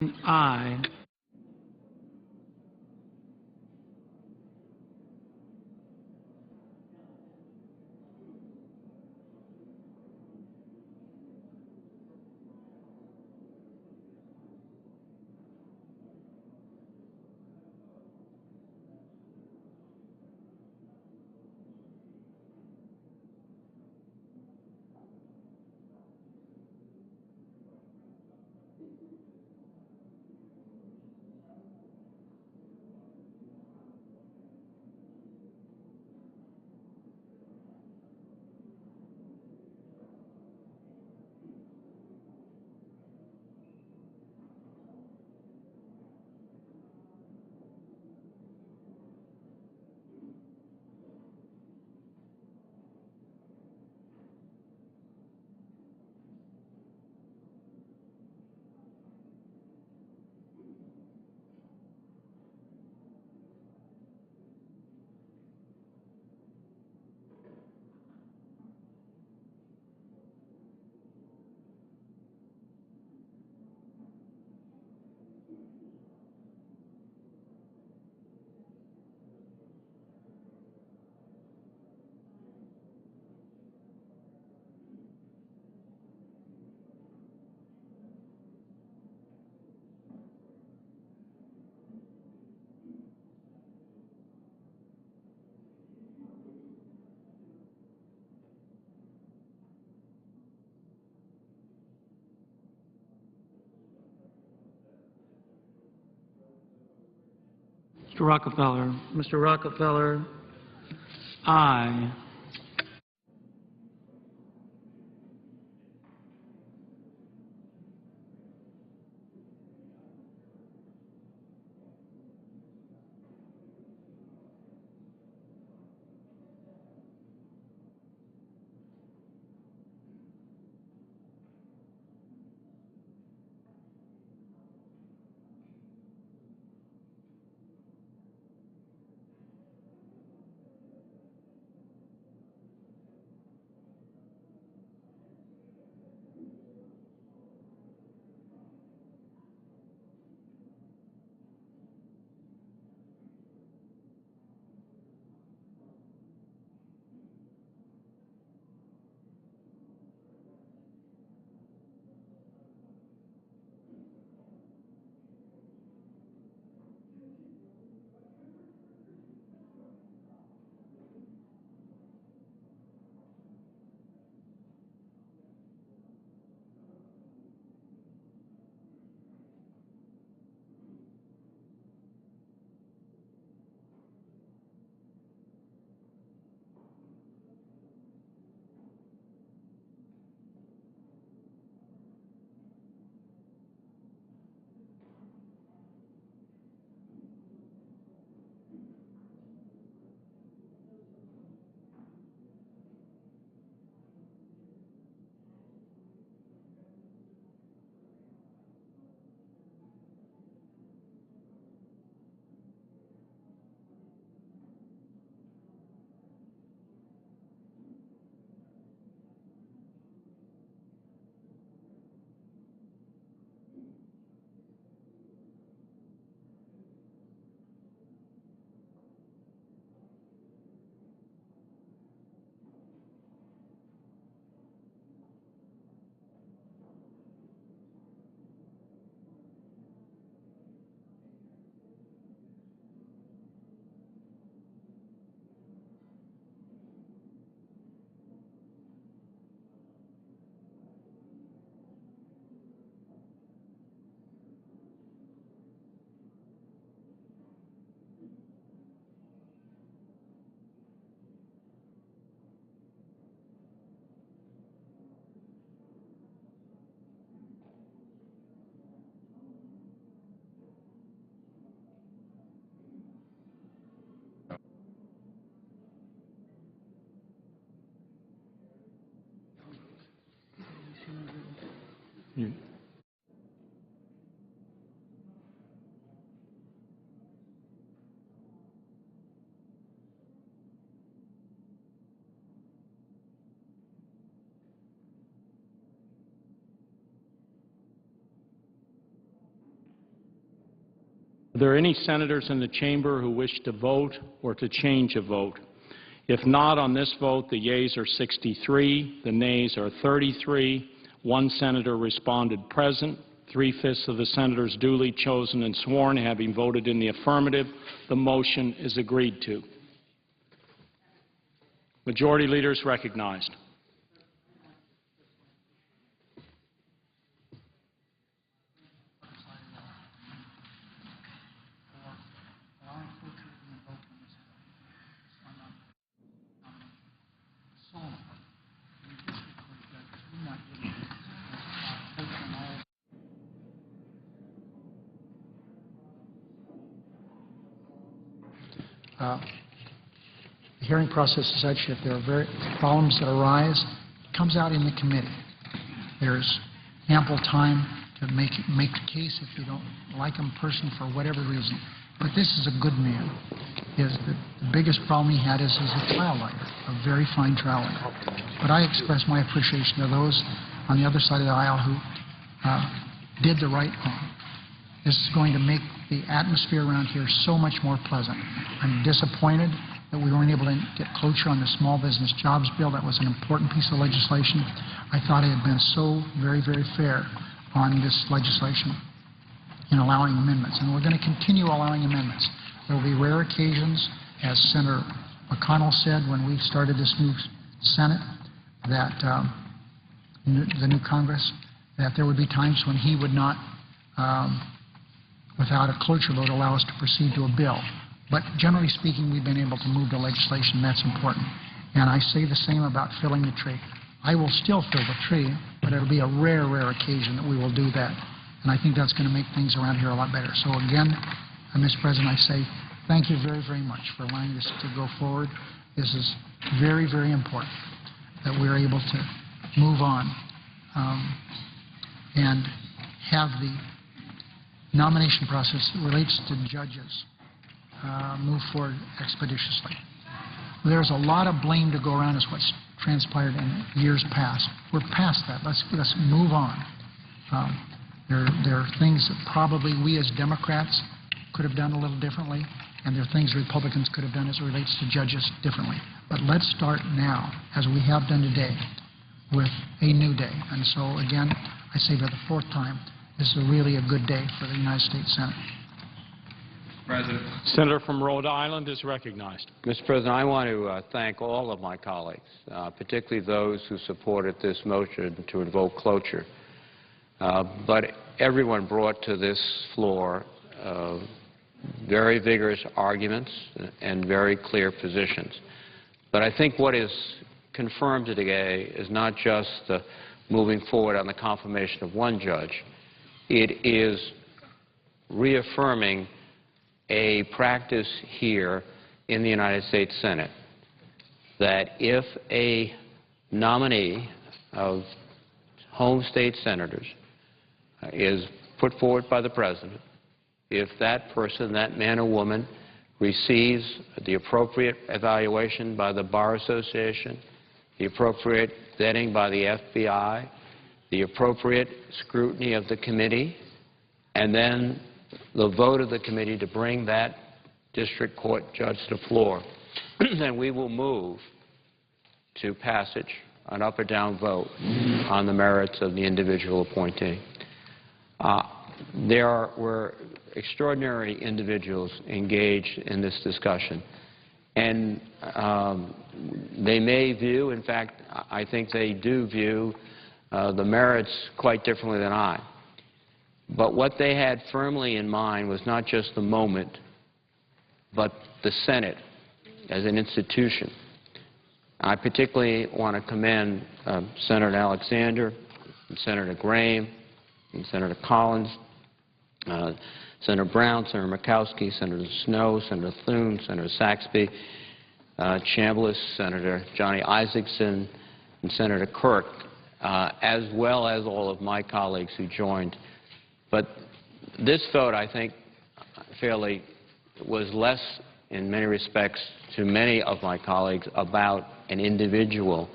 Aye. Mr. Rockefeller. Mr. Rockefeller. Aye. Are there any senators in the chamber who wish to vote or to change a vote? If not on this vote, the yeas are 63, the nays are 33. One senator responded present. 3/5 of the senators duly chosen and sworn having voted in the affirmative, the motion is agreed to. Majority Leader is recognized. The hearing process is such that if there are problems that arise, it comes out in the committee. There's ample time to make the case if you don't like him personally for whatever reason. But this is a good man. The biggest problem he had is he's a trial lawyer, a very fine trial lawyer. But I express my appreciation to those on the other side of the aisle who did the right thing. This is going to make the atmosphere around here so much more pleasant. I'm disappointed that we weren't able to get cloture on the small business jobs bill. That was an important piece of legislation. I thought it had been so very, very fair on this legislation in allowing amendments. And we're going to continue allowing amendments. There will be rare occasions, as Senator McConnell said when we started this new Senate, that the new Congress, that there would be times when he would not without a cloture vote, allow us to proceed to a bill. But generally speaking, we've been able to move the legislation. That's important. And I say the same about filling the tree. I will still fill the tree, but it'll be a rare, rare occasion that we will do that. And I think that's going to make things around here a lot better. So again, Mr. President, I say thank you very, very much for allowing this to go forward. This is very, very important that we're able to move on and have the nomination process that relates to judges move forward expeditiously. There's a lot of blame to go around as what's transpired in years past. We're past that. Let's move on. There are things that probably we as Democrats could have done a little differently, and there are things Republicans could have done as it relates to judges differently. But let's start now, as we have done today, with a new day. And so, again, I say for the fourth time, this is really a good day for the United States Senate. President. Senator from Rhode Island is recognized. Mr. President, I want to thank all of my colleagues, particularly those who supported this motion to invoke cloture. But everyone brought to this floor very vigorous arguments and very clear positions. But I think what is confirmed today is not just moving forward on the confirmation of one judge. It is reaffirming a practice here in the United States Senate that if a nominee of home state senators is put forward by the President, if that person, that man or woman, receives the appropriate evaluation by the Bar Association, the appropriate vetting by the FBI, the appropriate scrutiny of the committee, and then the vote of the committee to bring that district court judge to the floor, then we will move to passage, an up or down vote on the merits of the individual appointee. There were extraordinary individuals engaged in this discussion, and they may view, in fact, I think they do view the merits quite differently than I. But what they had firmly in mind was not just the moment, but the Senate as an institution. I particularly want to commend Senator Alexander, and Senator Graham, and Senator Collins, Senator Brown, Senator Murkowski, Senator Snowe, Senator Thune, Senator Saxby, Chambliss, Senator Johnny Isakson, and Senator Kirk, as well as all of my colleagues who joined. But this vote, I think, fairly was less, in many respects, to many of my colleagues, about an individual.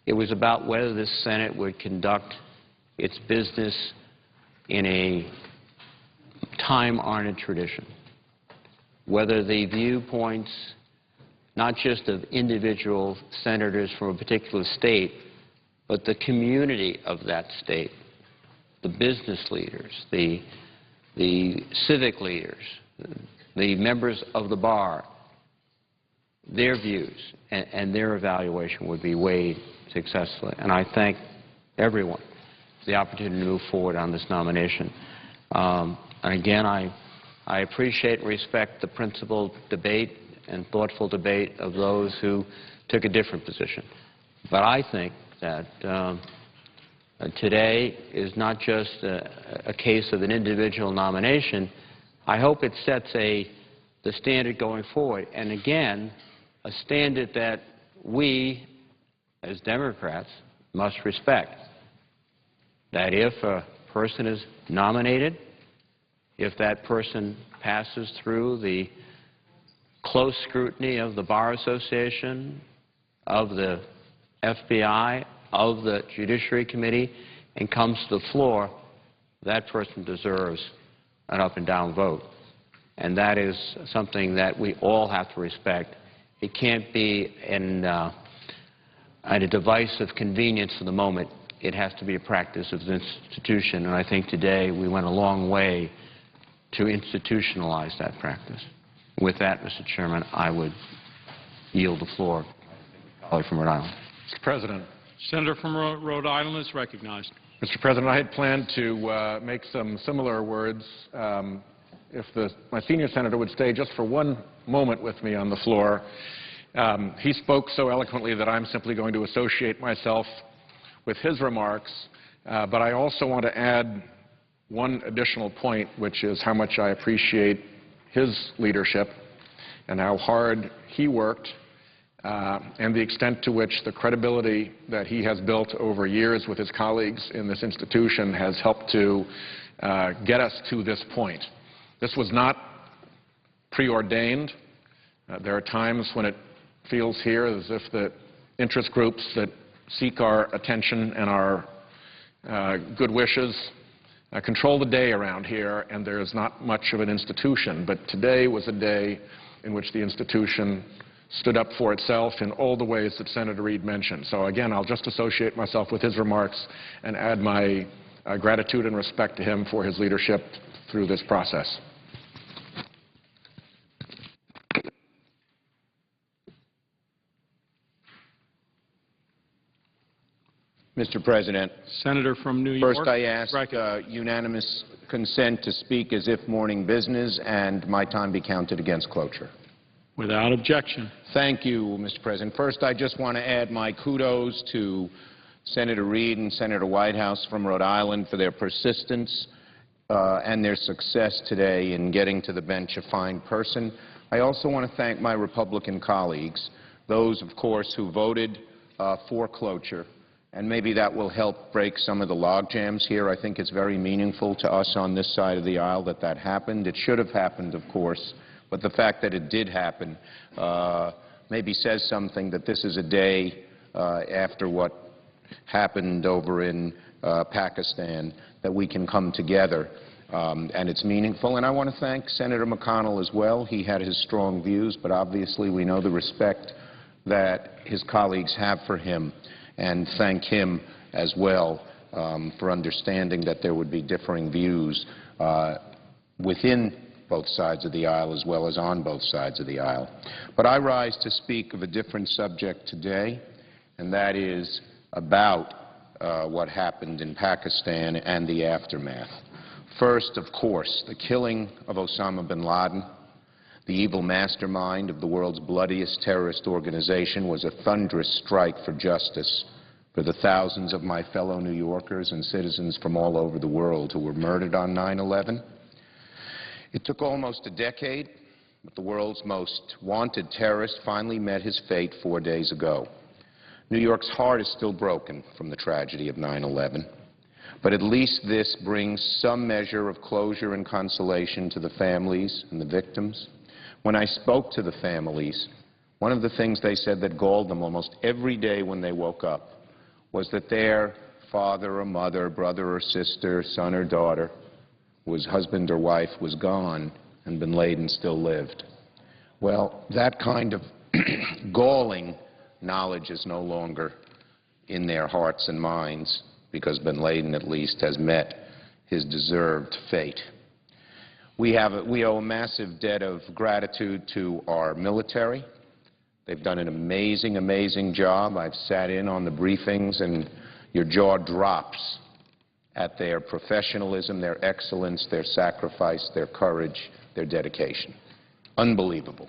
It was about whether this Senate would conduct its business in a time-honored tradition. whether the viewpoints not just of individual senators from a particular state, but the community of that state, the business leaders, the civic leaders, the members of the bar, their views and their evaluation would be weighed successfully. And I thank everyone for the opportunity to move forward on this nomination. And again, I appreciate and respect the principled debate and thoughtful debate of those who took a different position. But I think that today is not just a case of an individual nomination. I hope it sets the standard going forward, and again, a standard that we, as Democrats, must respect. That if a person is nominated, if that person passes through the close scrutiny of the Bar Association, of the FBI, of the Judiciary Committee, and comes to the floor, that person deserves an up and down vote. And that is something that we all have to respect. It can't be a device of convenience for the moment. It has to be a practice of the institution. And I think today we went a long way to institutionalize that practice. With that, Mr. Chairman, I would yield the floor to my colleague from Rhode Island. Mr. President. Senator from Rhode Island is recognized. Mr. President, I had planned to make some similar words if my senior senator would stay just for one moment with me on the floor. He spoke so eloquently that I'm simply going to associate myself with his remarks, but I also want to add one additional point, which is how much I appreciate his leadership and how hard he worked and the extent to which the credibility that he has built over years with his colleagues in this institution has helped to get us to this point. This was not preordained. There are times when it feels here as if the interest groups that seek our attention and our good wishes control the day around here, and there is not much of an institution. But today was a day in which the institution stood up for itself in all the ways that Senator Reid mentioned. So again, I'll just associate myself with his remarks and add my gratitude and respect to him for his leadership through this process. Mr. President, Senator from New York. first I ask unanimous consent to speak as if morning business and my time be counted against cloture. Without objection. Thank you, Mr. President. First, I just want to add my kudos to Senator Reid and Senator Whitehouse from Rhode Island for their persistence and their success today in getting to the bench a fine person. I also want to thank my Republican colleagues, those, of course, who voted for cloture. And maybe that will help break some of the log jams here. I think it's very meaningful to us on this side of the aisle that that happened. It should have happened, of course, but the fact that it did happen maybe says something that this is a day after what happened over in Pakistan that we can come together, and it's meaningful. And I want to thank Senator McConnell as well. He had his strong views, but obviously we know the respect that his colleagues have for him, and thank him as well for understanding that there would be differing views within both sides of the aisle as well as on both sides of the aisle. But I rise to speak of a different subject today, and that is about what happened in Pakistan and the aftermath. First, of course, the killing of Osama bin Laden, the evil mastermind of the world's bloodiest terrorist organization, was a thunderous strike for justice for the thousands of my fellow New Yorkers and citizens from all over the world who were murdered on 9/11. It took almost a decade, but the world's most wanted terrorist finally met his fate 4 days ago. New York's heart is still broken from the tragedy of 9/11, but at least this brings some measure of closure and consolation to the families and the victims. When I spoke to the families, one of the things they said that galled them almost every day when they woke up was that their father or mother, brother or sister, son or daughter, husband or wife, was gone and bin Laden still lived. Well, that kind of galling knowledge is no longer in their hearts and minds because bin Laden, at least, has met his deserved fate. We owe a massive debt of gratitude to our military. They've done an amazing, amazing job. I've sat in on the briefings, and your jaw drops at their professionalism, their excellence, their sacrifice, their courage, their dedication. Unbelievable.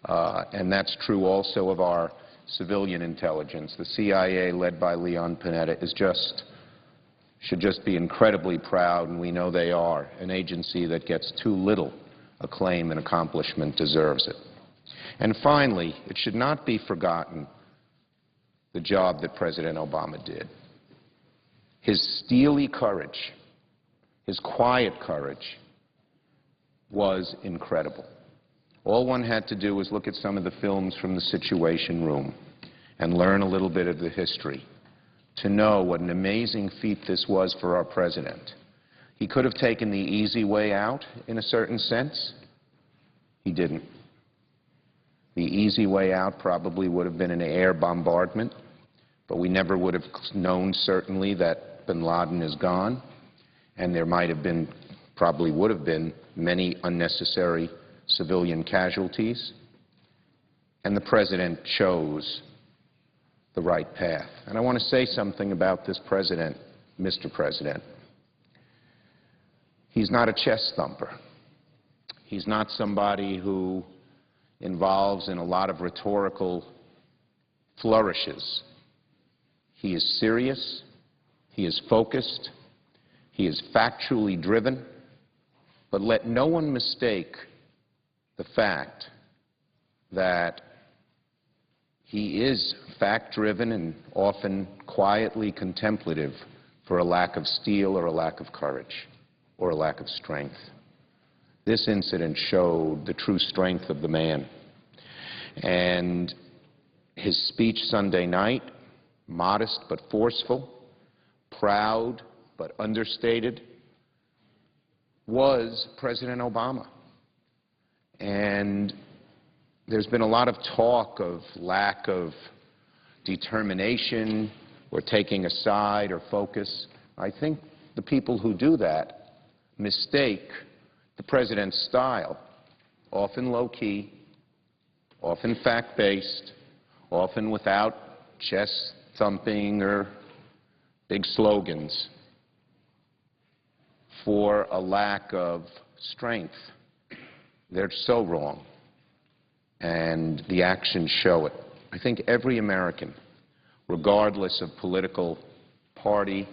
And that's true also of our civilian intelligence. The CIA, led by Leon Panetta, should just be incredibly proud, and we know they are. An agency that gets too little acclaim and accomplishment deserves it. And finally, it should not be forgotten the job that President Obama did. His steely courage, his quiet courage, was incredible. All one had to do was look at some of the films from the Situation Room and learn a little bit of the history to know what an amazing feat this was for our president. He could have taken the easy way out in a certain sense. He didn't. The easy way out probably would have been an air bombardment, but we never would have known certainly that bin Laden is gone, and there might have been, probably would have been, many unnecessary civilian casualties. And the president chose the right path. And I want to say something about this president, Mr. President. He's not a chest thumper. He's not somebody who involves in a lot of rhetorical flourishes. He is serious, he is focused, he is factually driven, but let no one mistake the fact that he is fact-driven and often quietly contemplative for a lack of steel or a lack of courage or a lack of strength. This incident showed the true strength of the man. And his speech Sunday night, modest but forceful, proud but understated, was President Obama. And there's been a lot of talk of lack of determination or taking a side or focus. I think the people who do that mistake the president's style, often low-key, often fact-based, often without chest-thumping or big slogans, for a lack of strength. They're so wrong, and the actions show it. I think every American, regardless of political party,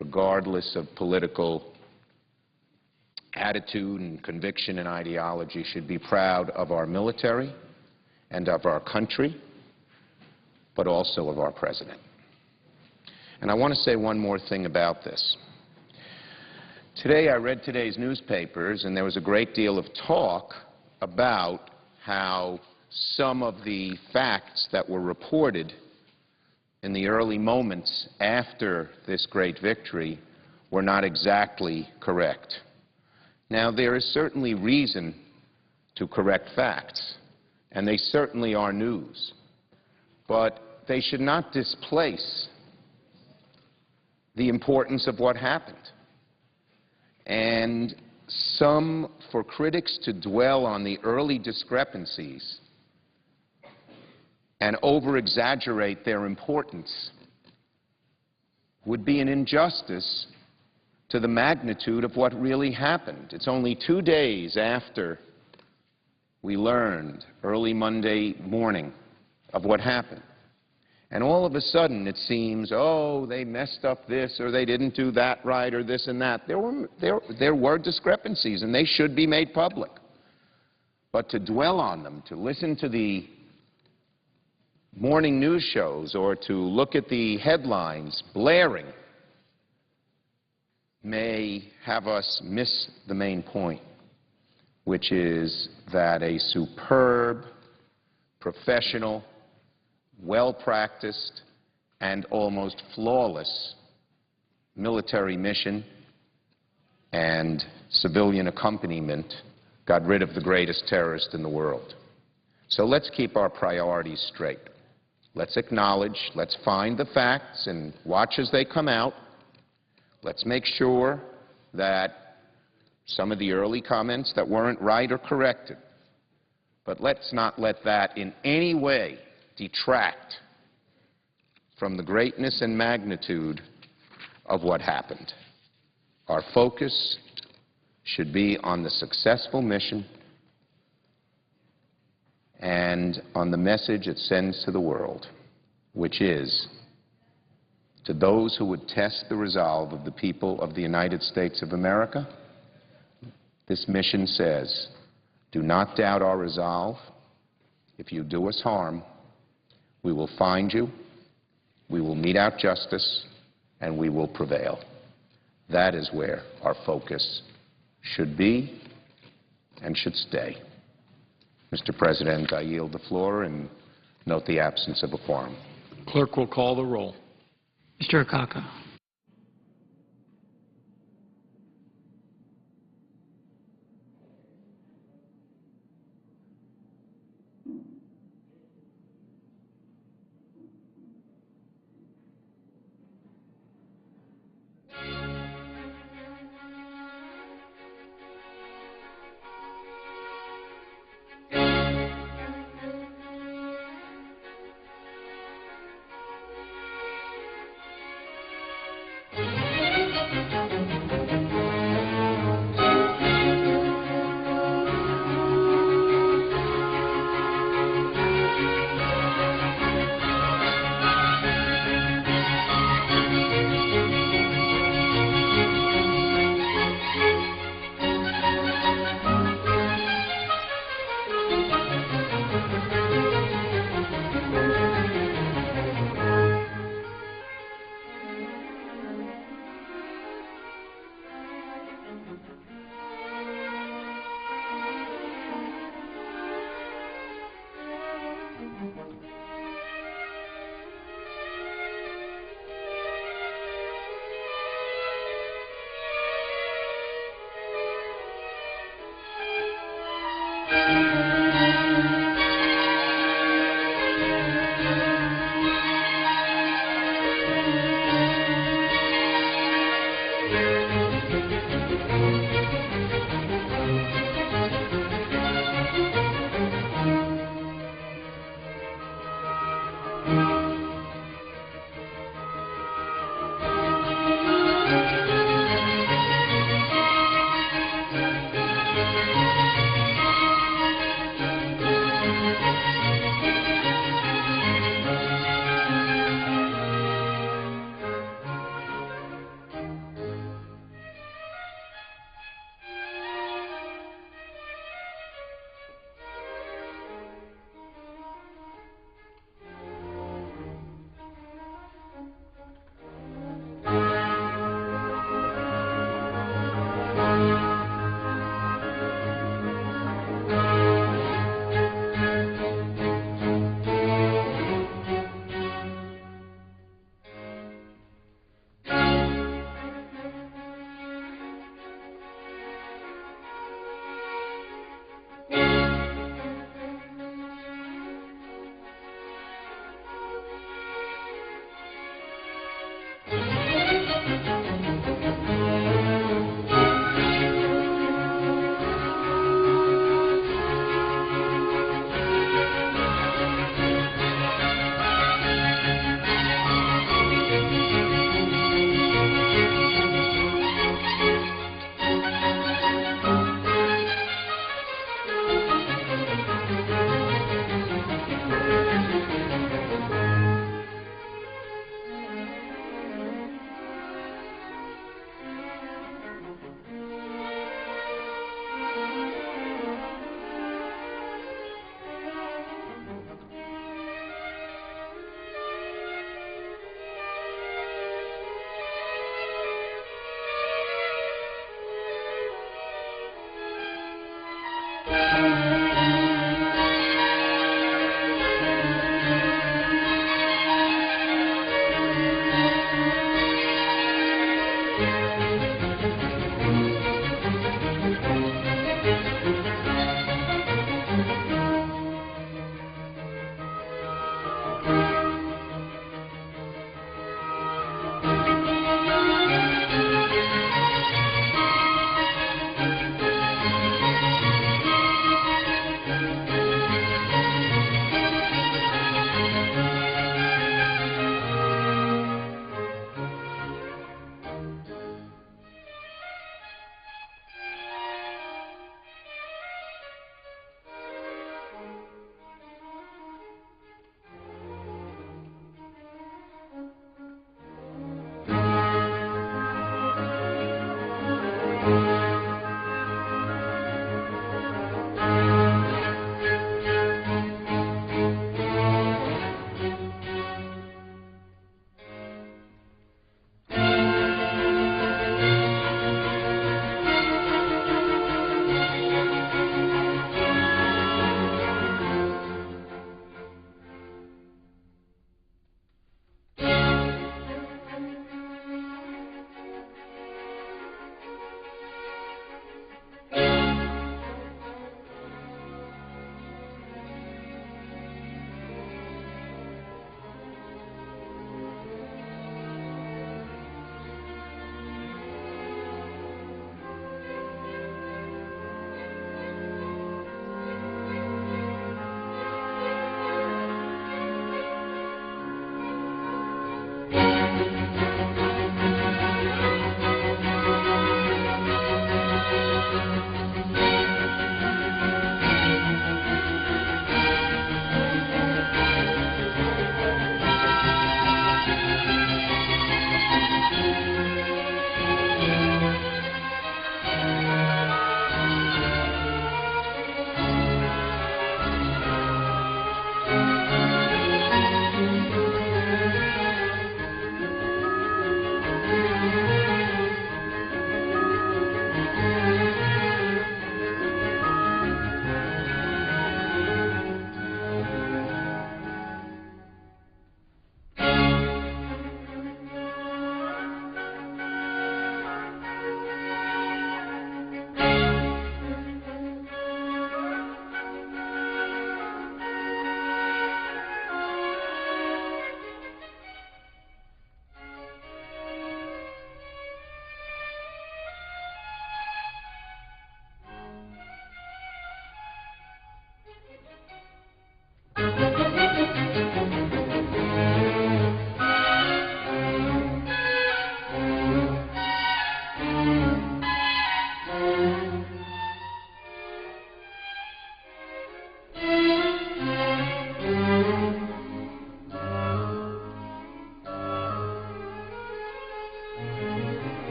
regardless of political attitude and conviction and ideology, should be proud of our military and of our country, but also of our president. And I want to say one more thing about this. Today, I read today's newspapers, and there was a great deal of talk about how some of the facts that were reported in the early moments after this great victory were not exactly correct. Now, there is certainly reason to correct facts, and they certainly are news, but they should not displace the importance of what happened. And for critics to dwell on the early discrepancies and over-exaggerate their importance would be an injustice to the magnitude of what really happened. It's only 2 days after we learned, early Monday morning, of what happened. And all of a sudden it seems, oh, they messed up this or they didn't do that right or this and that. There were discrepancies, and they should be made public. But to dwell on them, to listen to the morning news shows or to look at the headlines blaring may have us miss the main point, which is that a superb, professional, well-practiced, and almost flawless military mission and civilian accompaniment got rid of the greatest terrorist in the world. So let's keep our priorities straight. Let's acknowledge, let's find the facts and watch as they come out. Let's make sure that some of the early comments that weren't right are corrected. But let's not let that in any way detract from the greatness and magnitude of what happened. Our focus should be on the successful mission and on the message it sends to the world, which is to those who would test the resolve of the people of the United States of America, this mission says, do not doubt our resolve. If you do us harm, we will find you, we will mete out justice, and we will prevail. That is where our focus should be and should stay. Mr. President, I yield the floor and note the absence of a quorum. Clerk will call the roll. Mr. Akaka.